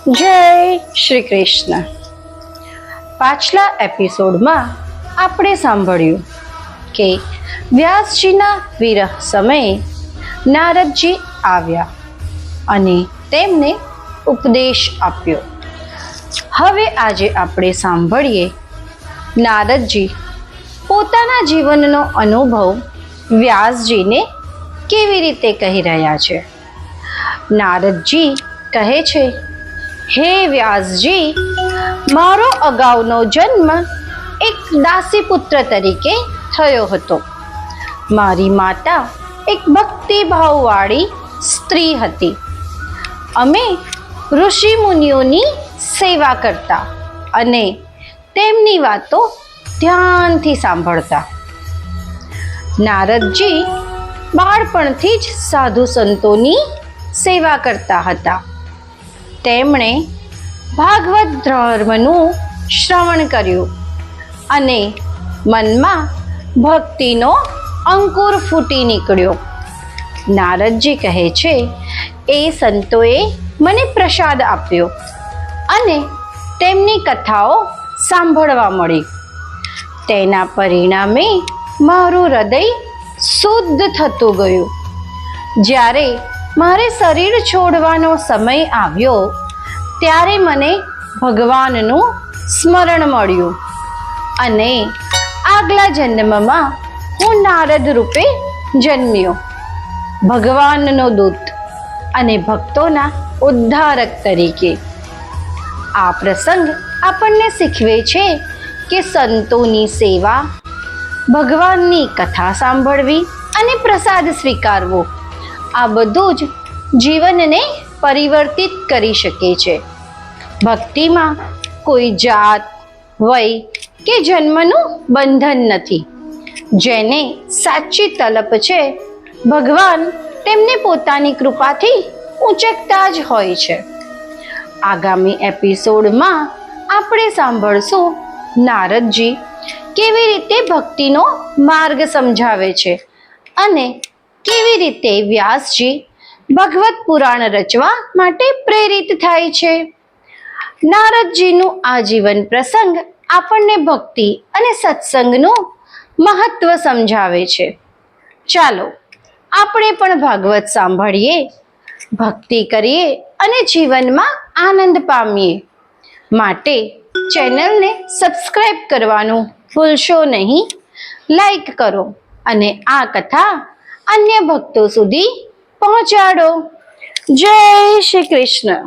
જય શ્રી કૃષ્ણ. પાછલા એપિસોડમાં આપણે સાંભળ્યું કે વ્યાસજીના વિરહ સમયે નારદજી આવ્યા અને તેમને ઉપદેશ આપ્યો. હવે આજે આપણે સાંભળીએ નારદજી પોતાના જીવનનો અનુભવ વ્યાસજીને કેવી રીતે કહી રહ્યા છે. નારદજી કહે છે, હે વ્યાસજી, મારો અગાઉનો જન્મ એક દાસીપુત્ર તરીકે થયો હતો. મારી માતા એક ભક્તિભાવવાળી સ્ત્રી હતી. અમે ઋષિ મુનિઓની સેવા કરતા અને તેમની વાતો ધ્યાનથી સાંભળતા. નારદજી બાળપણથી જ સાધુ સંતોની સેવા કરતા હતા. તેમણે ભાગવત ધર્મનું શ્રવણ કર્યું અને મનમાં ભક્તિનો અંકુર ફૂટી નીકળ્યો. નારદજી કહે છે, એ સંતોએ મને પ્રસાદ આપ્યો અને તેમની કથાઓ સાંભળવા મળી. તેના પરિણામે મારું હૃદય શુદ્ધ થતું ગયું. જ્યારે મારે શરીર છોડવાનો સમય આવ્યો ત્યારે મને ભગવાનનું સ્મરણ મળ્યું અને આગલા જન્મમાં હું નારદ રૂપે જન્મ્યો, ભગવાનનો દૂત અને ભક્તોના ઉદ્ધારક તરીકે. આ પ્રસંગ આપણને શીખવે છે કે સંતોની સેવા, ભગવાનની કથા સાંભળવી અને પ્રસાદ સ્વીકારવો, આ બધું જ જીવનને પરિવર્તિત કરી શકે છે. ભક્તિમાં કોઈ જાત, વય કે જન્મનું બંધન નથી. જેને સાચી તલપ છે, ભગવાન તેમને પોતાની કૃપાથી ઉંચકતા જ હોય છે. આગામી એપિસોડમાં આપણે સાંભળશું નારદજી કેવી રીતે ભક્તિનો માર્ગ સમજાવે છે અને કેવી રીતે વ્યાસજી ભગવત પુરાણ રચવા માટે પ્રેરિત થાય છે. નારદજીનું આ જીવન પ્રસંગ આપણને ભક્તિ અને સત્સંગનું મહત્વ સમજાવે છે. ચાલો આપણે પણ ભાગવત સાંભળીએ, ભક્તિ કરીએ અને જીવનમાં આનંદ પામીએ. માટે ચેનલને સબસ્ક્રાઇબ કરવાનું ભૂલશો નહીં. લાઈક કરો અને આ કથા અન્ય ભક્તો સુધી પહોંચાડો. જય શ્રી કૃષ્ણ.